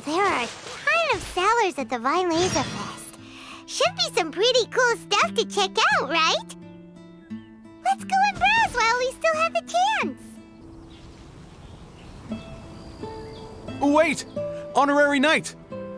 There are a ton of sellers at the Vine Laser Fest. Should be some pretty cool stuff to check out, right? Let's go and browse while we still have the chance. Wait! Honorary Knight!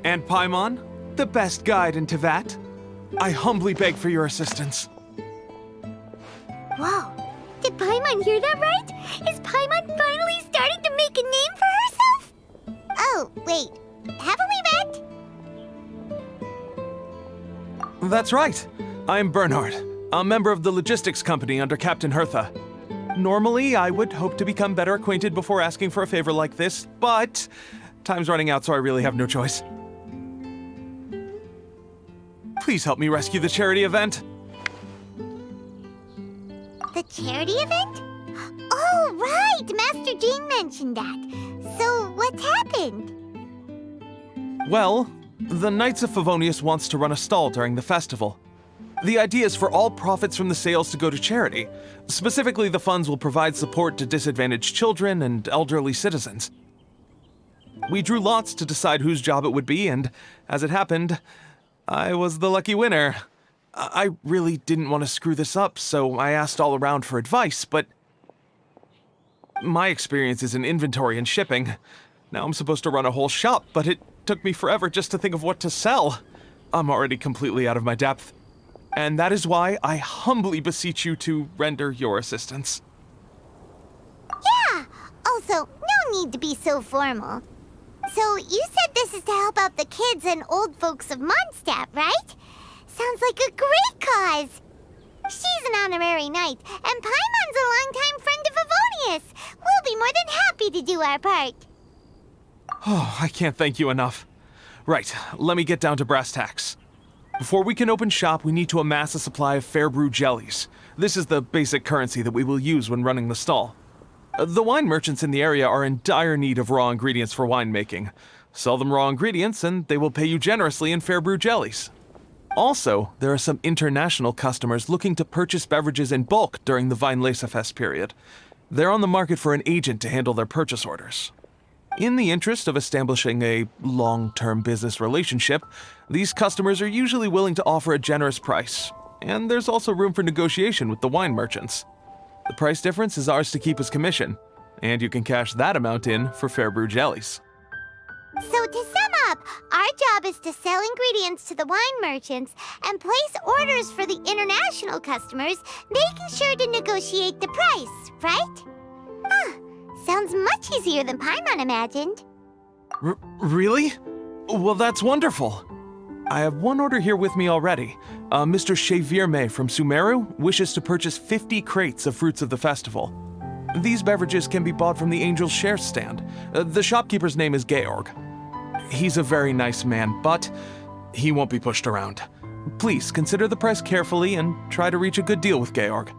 And Paimon, the best guide in Teyvat. I humbly beg for your assistance. Whoa! Did Paimon hear that right? Is Paimon finally starting to make a name for herself? Oh, wait. Haven't we met? That's right. I'm Bernhard, a member of the logistics company under Captain Hertha. Normally, I would hope to become better acquainted before asking for a favor like this, but time's running out, so I really have no choice. Please help me rescue the charity event. The charity event? Oh, right! Master Jean mentioned that. So, what's happened? Well, the Knights of Favonius wants to run a stall during the festival. The idea is for all profits from the sales to go to charity. Specifically, the funds will provide support to disadvantaged children and elderly citizens. We drew lots to decide whose job it would be, and as it happened, I was the lucky winner. I really didn't want to screw this up, so I asked all around for advice, but my experience is in inventory and shipping. Now I'm supposed to run a whole shop, but it took me forever just to think of what to sell. I'm already completely out of my depth. And that is why I humbly beseech you to render your assistance. Yeah! Also, no need to be so formal. So, you said this is to help out the kids and old folks of Mondstadt, right? Sounds like a great cause! She's an honorary knight, and Paimon's a longtime friend of Favonius. We'll be more than happy to do our part. Oh, I can't thank you enough. Right, let me get down to brass tacks. Before we can open shop, we need to amass a supply of fair brew jellies. This is the basic currency that we will use when running the stall. The wine merchants in the area are in dire need of raw ingredients for winemaking. Sell them raw ingredients and they will pay you generously in fair brew jellies. Also, there are some international customers looking to purchase beverages in bulk during the Vine Laser Fest period. They're on the market for an agent to handle their purchase orders. In the interest of establishing a long-term business relationship, these customers are usually willing to offer a generous price, and there's also room for negotiation with the wine merchants. The price difference is ours to keep as commission, and you can cash that amount in for fair brew jellies. So to sum up, our job is to sell ingredients to the wine merchants and place orders for the international customers, making sure to negotiate the price, right? Huh. Sounds much easier than Paimon imagined. Really? Well, that's wonderful. I have one order here with me already. Mr. Chevirme from Sumeru wishes to purchase 50 crates of fruits of the festival. These beverages can be bought from the Angel's Share stand. The shopkeeper's name is Georg. He's a very nice man, but he won't be pushed around. Please consider the price carefully and try to reach a good deal with Georg.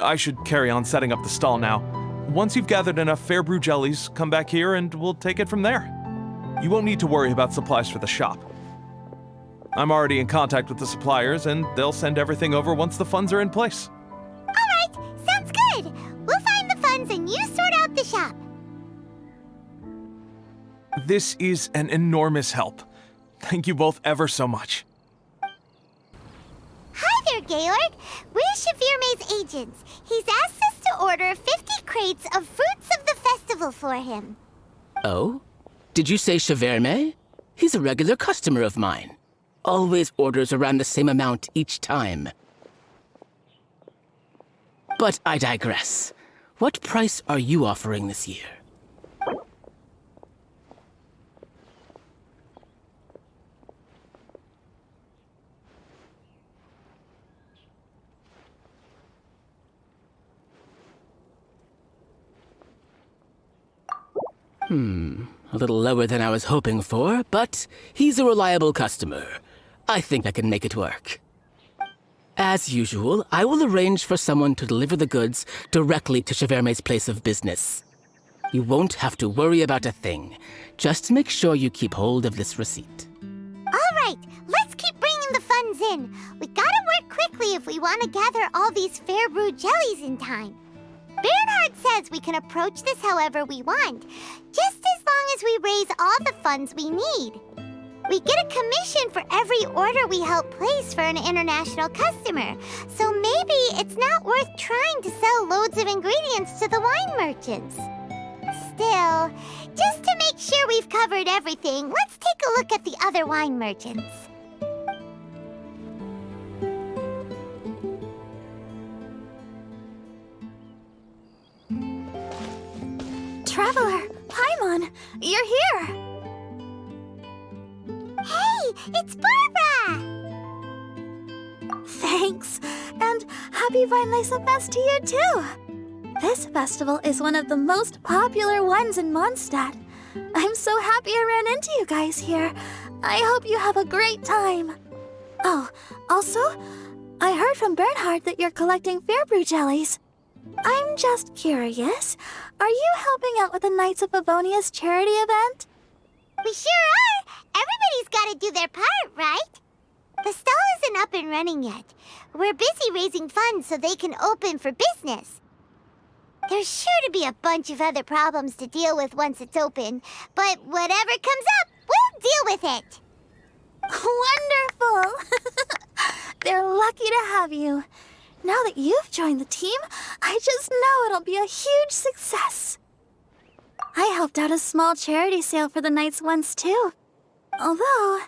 I should carry on setting up the stall now. Once you've gathered enough fair brew jellies, come back here and we'll take it from there. You won't need to worry about supplies for the shop. I'm already in contact with the suppliers and they'll send everything over once the funds are in place. Alright, sounds good. We'll find the funds and you sort out the shop. This is an enormous help. Thank you both ever so much. Hi there, Georg. We're Chevirme's agents. He's asked us to order 50 crates of fruits of the festival for him. Oh? Did you say Chevirme? He's a regular customer of mine. Always orders around the same amount each time. But I digress. What price are you offering this year? A little lower than I was hoping for, but he's a reliable customer. I think I can make it work. As usual, I will arrange for someone to deliver the goods directly to Chevirme's place of business. You won't have to worry about a thing. Just make sure you keep hold of this receipt. All right, let's keep bringing the funds in. We gotta work quickly if we want to gather all these fair brew jellies in time. Bernhard says we can approach this however we want, just as long as we raise all the funds we need. We get a commission for every order we help place for an international customer, so maybe it's not worth trying to sell loads of ingredients to the wine merchants. Still, just to make sure we've covered everything, let's take a look at the other wine merchants. Traveler, Paimon, you're here! Hey, it's Barbara! Thanks, and happy Weinlese Fest to you too! This festival is one of the most popular ones in Mondstadt. I'm so happy I ran into you guys here. I hope you have a great time. Oh, also, I heard from Bernhard that you're collecting Fairbrew jellies. I'm just curious, are you helping out with the Knights of Favonia's charity event? We sure are! Everybody's gotta do their part, right? The stall isn't up and running yet. We're busy raising funds so they can open for business. There's sure to be a bunch of other problems to deal with once it's open, but whatever comes up, we'll deal with it. Wonderful! They're lucky to have you. Now that you've joined the team, I just know it'll be a huge success. I helped out a small charity sale for the Knights once too. Although,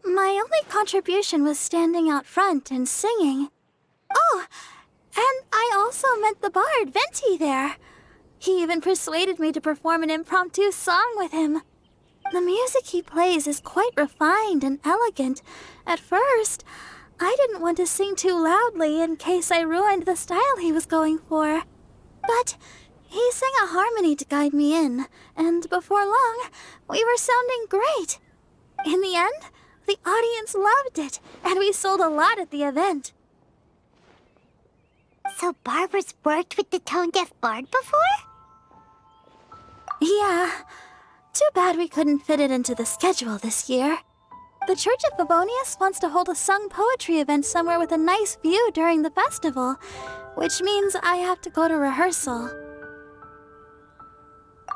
my only contribution was standing out front and singing. Oh, and I also met the bard, Venti, there. He even persuaded me to perform an impromptu song with him. The music he plays is quite refined and elegant. At first, I didn't want to sing too loudly in case I ruined the style he was going for. But he sang a harmony to guide me in, and before long, we were sounding great. In the end, the audience loved it, and we sold a lot at the event. So Barbara's worked with the tone-deaf bard before? Yeah. Too bad we couldn't fit it into the schedule this year. The Church of Favonius wants to hold a sung poetry event somewhere with a nice view during the festival, which means I have to go to rehearsal.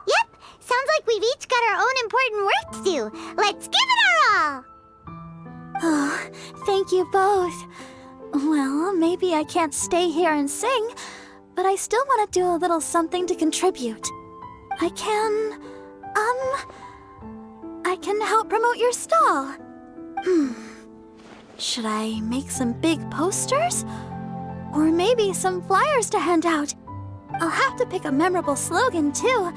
Yep, sounds like we've each got our own important work to do. Let's give it our all! Oh, thank you both. Well, maybe I can't stay here and sing, but I still want to do a little something to contribute. I can help promote your stall. Should I make some big posters? Or maybe some flyers to hand out? I'll have to pick a memorable slogan, too.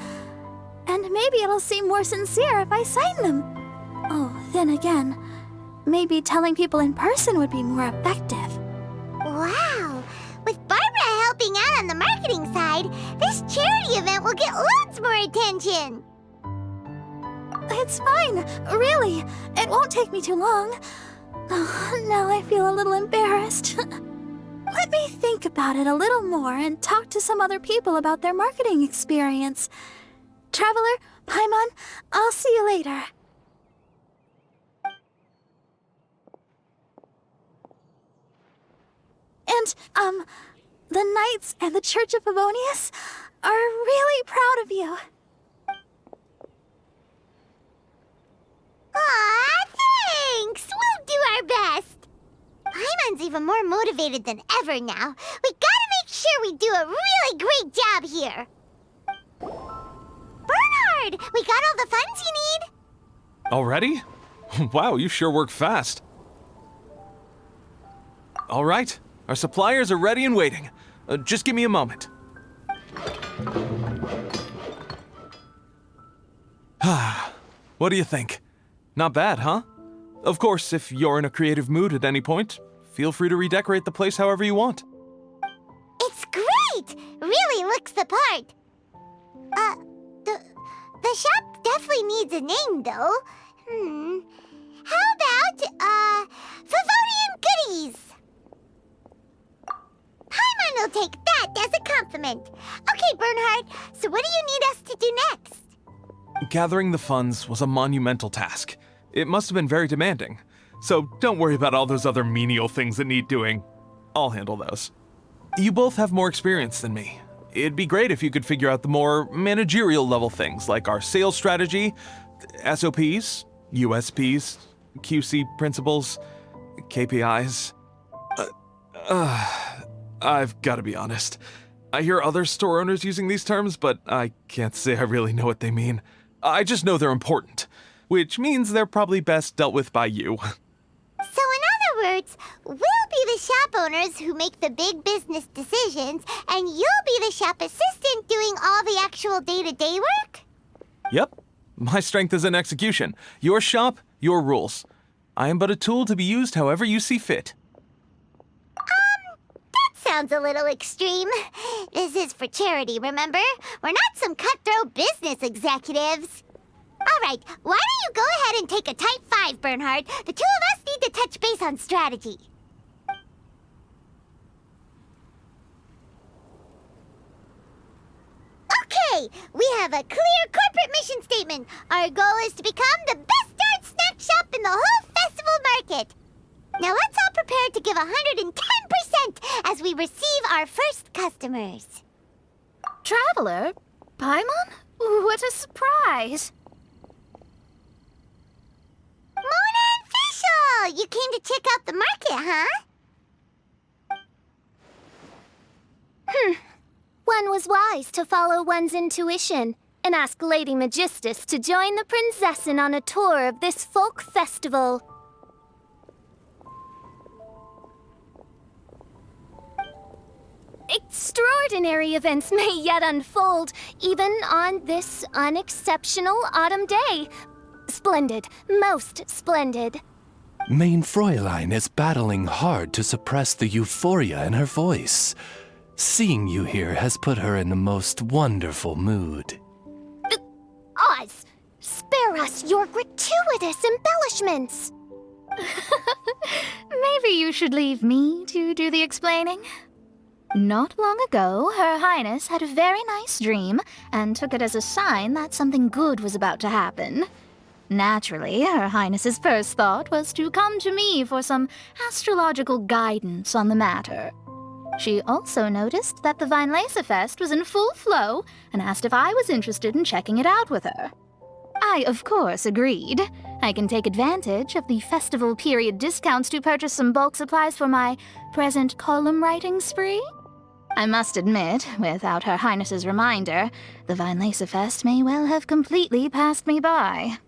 And maybe it'll seem more sincere if I sign them. Oh, then again, maybe telling people in person would be more effective. Wow! With Barbara helping out on the marketing side, this charity event will get loads more attention! It's fine, really. It won't take me too long. Oh, now I feel a little embarrassed. Let me think about it a little more and talk to some other people about their marketing experience. Traveler, Paimon, I'll see you later. And, the Knights and the Church of Favonius are really proud of you. Aw, thanks! We'll do our best! Paimon's even more motivated than ever now. We gotta make sure we do a really great job here! Bernhard! We got all the funds you need! Already? Wow, you sure work fast. All right, our suppliers are ready and waiting. Just give me a moment. What do you think? Not bad, huh? Of course, if you're in a creative mood at any point, feel free to redecorate the place however you want. It's great! Really looks the part. The shop definitely needs a name, though. How about, Favonian Goodies? Paimon will take that as a compliment. Okay, Bernhard, so what do you need us to do next? Gathering the funds was a monumental task. It must have been very demanding. So don't worry about all those other menial things that need doing. I'll handle those. You both have more experience than me. It'd be great if you could figure out the more managerial level things, like our sales strategy, SOPs, USPs, QC principles, KPIs. I've got to be honest. I hear other store owners using these terms, but I can't say I really know what they mean. I just know they're important, which means they're probably best dealt with by you. So in other words, we'll be the shop owners who make the big business decisions, and you'll be the shop assistant doing all the actual day-to-day work? Yep. My strength is in execution. Your shop, your rules. I am but a tool to be used however you see fit. That sounds a little extreme. This is for charity, remember? We're not some cutthroat business executives. All right, why don't you go ahead and take a Type 5, Bernhard? The two of us need to touch base on strategy. Okay, we have a clear corporate mission statement. Our goal is to become the best darn snack shop in the whole festival market. Now let's all prepare to give 110% as we receive our first customers. Traveler? Paimon? What a surprise! Mona and Fischl! You came to check out the market, huh? One was wise to follow one's intuition and ask Lady Magistus to join the Prinzessin on a tour of this folk festival. Extraordinary events may yet unfold, even on this unexceptional autumn day. Splendid, most splendid. Mein Fräulein is battling hard to suppress the euphoria in her voice. Seeing you here has put her in the most wonderful mood. Oz, spare us your gratuitous embellishments. Maybe you should leave me to do the explaining. Not long ago, Her Highness had a very nice dream and took it as a sign that something good was about to happen. Naturally, Her Highness's first thought was to come to me for some astrological guidance on the matter. She also noticed that the Weinlesefest was in full flow and asked if I was interested in checking it out with her. I, of course, agreed. I can take advantage of the festival period discounts to purchase some bulk supplies for my present column writing spree. I must admit, without Her Highness's reminder, the Weinlesefest may well have completely passed me by.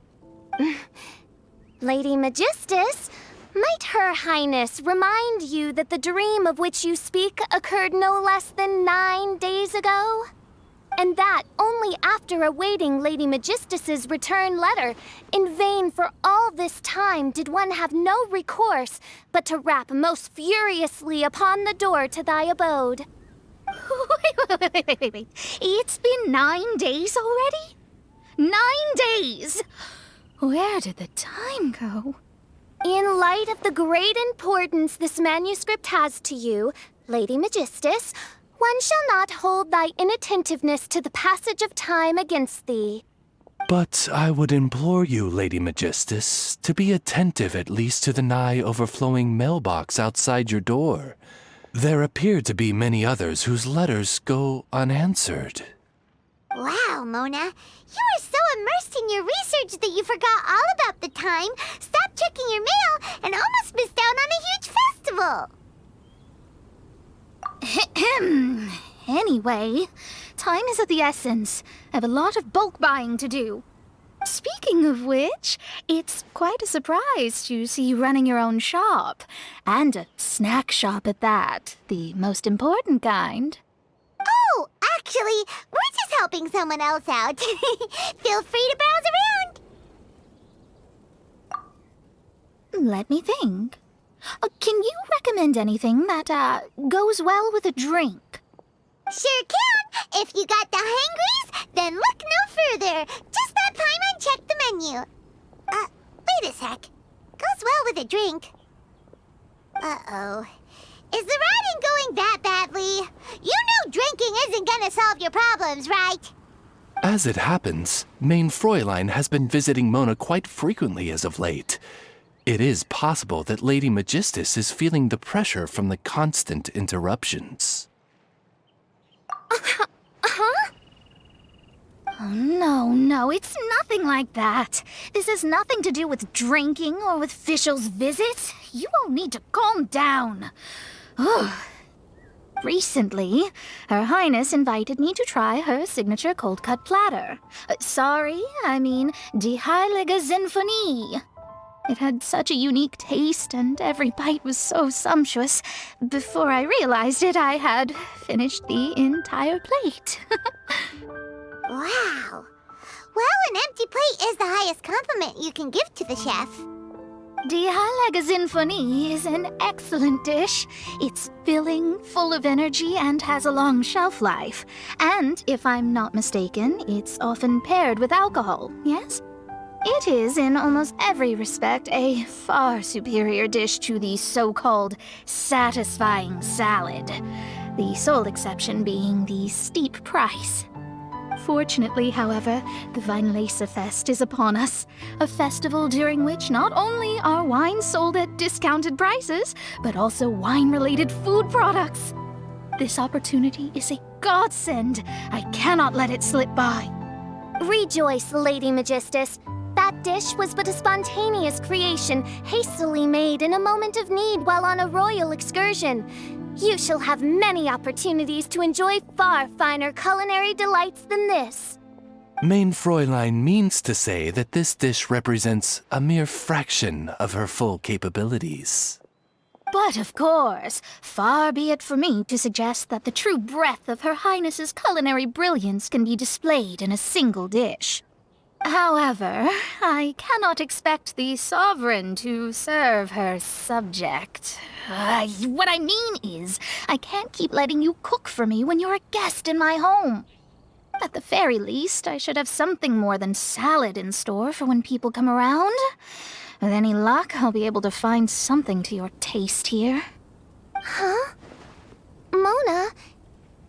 Lady Magistus, might Her Highness remind you that the dream of which you speak occurred no less than 9 days ago? And that only after awaiting Lady Magistus's return letter. In vain for all this time did one have no recourse but to rap most furiously upon the door to thy abode. Wait. It's been 9 days already? 9 days! Where did the time go? In light of the great importance this manuscript has to you, Lady Magistus, one shall not hold thy inattentiveness to the passage of time against thee. But I would implore you, Lady Magistus, to be attentive at least to the nigh overflowing mailbox outside your door. There appear to be many others whose letters go unanswered. Wow, Mona. You were so immersed in your research that you forgot all about the time, stopped checking your mail, and almost missed out on a huge festival. Anyway, time is of the essence. I have a lot of bulk buying to do. Speaking of which, it's quite a surprise to see you running your own shop. And a snack shop at that, the most important kind. Oh, actually, we're just helping someone else out. Feel free to browse around. Let me think. Can you recommend anything that, goes well with a drink? Sure can. If you got the hangries, then look no further. Just let Paimon check the menu. Wait a sec. Goes well with a drink. Uh-oh. Is the riding going that badly? You know drinking isn't gonna solve your problems, right? As it happens, Mein Fräulein has been visiting Mona quite frequently as of late. It is possible that Lady Magistus is feeling the pressure from the constant interruptions. No, it's nothing like that. This has nothing to do with drinking or with Fischl's visits. You all need to calm down. Ugh. Recently, Her Highness invited me to try her signature cold-cut platter. Die Heilige Sinfonie. It had such a unique taste, and every bite was so sumptuous. Before I realized it, I had finished the entire plate. Wow. Well, an empty plate is the highest compliment you can give to the chef. Die Heilige Sinfonie is an excellent dish. It's filling, full of energy, and has a long shelf life. And, if I'm not mistaken, it's often paired with alcohol, yes? It is, in almost every respect, a far superior dish to the so-called satisfying salad. The sole exception being the steep price. Fortunately, however, the Weinlesefest is upon us, a festival during which not only are wines sold at discounted prices, but also wine-related food products. This opportunity is a godsend. I cannot let it slip by. Rejoice, Lady Magistus. That dish was but a spontaneous creation, hastily made in a moment of need while on a royal excursion. You shall have many opportunities to enjoy far finer culinary delights than this. Mein Fräulein means to say that this dish represents a mere fraction of her full capabilities. But of course, far be it for me to suggest that the true breadth of Her Highness's culinary brilliance can be displayed in a single dish. However, I cannot expect the sovereign to serve her subject. What I mean is, I can't keep letting you cook for me when you're a guest in my home. At the very least, I should have something more than salad in store for when people come around. With any luck, I'll be able to find something to your taste here. Huh? Mona,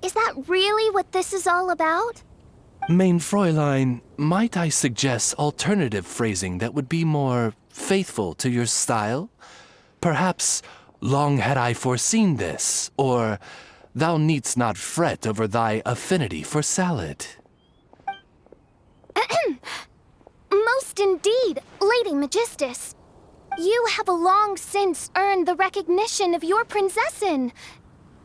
is that really what this is all about? Mein Fräulein, might I suggest alternative phrasing that would be more faithful to your style? Perhaps, long had I foreseen this, or thou needst not fret over thy affinity for salad. Most indeed, Lady Magistus. You have long since earned the recognition of your prinzessin.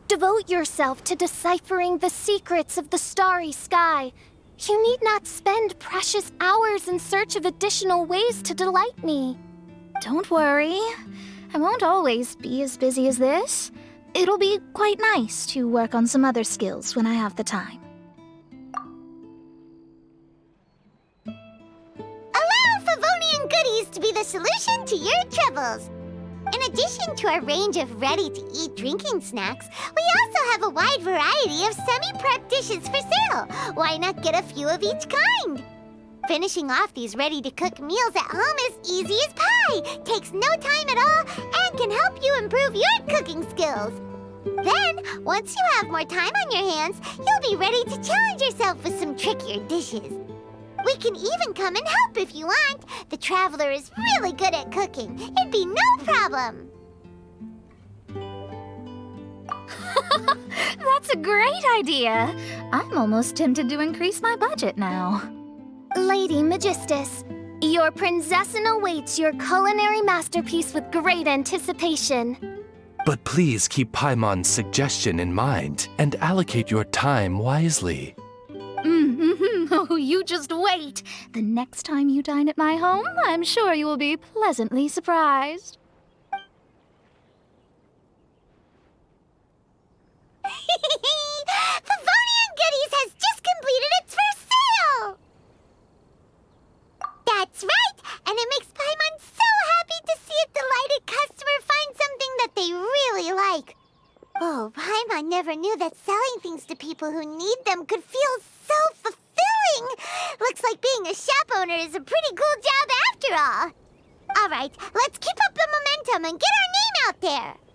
Devote yourself to deciphering the secrets of the starry sky. You need not spend precious hours in search of additional ways to delight me. Don't worry. I won't always be as busy as this. It'll be quite nice to work on some other skills when I have the time. Allow Favonian goodies to be the solution to your troubles. In addition to our range of ready-to-eat drinking snacks, we also have a wide variety of semi-prep dishes for sale. Why not get a few of each kind? Finishing off these ready-to-cook meals at home is easy as pie, takes no time at all, and can help you improve your cooking skills. Then, once you have more time on your hands, you'll be ready to challenge yourself with some trickier dishes. We can even come and help if you want. The Traveler is really good at cooking. It'd be no problem. That's a great idea. I'm almost tempted to increase my budget now. Lady Magistus, your prinzessin awaits your culinary masterpiece with great anticipation. But please keep Paimon's suggestion in mind and allocate your time wisely. Oh, you just wait. The next time you dine at my home, I'm sure you will be pleasantly surprised. Favonian Goodies has just completed its first sale! That's right! And it makes Paimon so happy to see a delighted customer find something that they really like. Oh, Paimon never knew that selling things to people who need them could feel so fulfilling. Looks like being a shop owner is a pretty cool job after all. All right, let's keep up the momentum and get our name out there.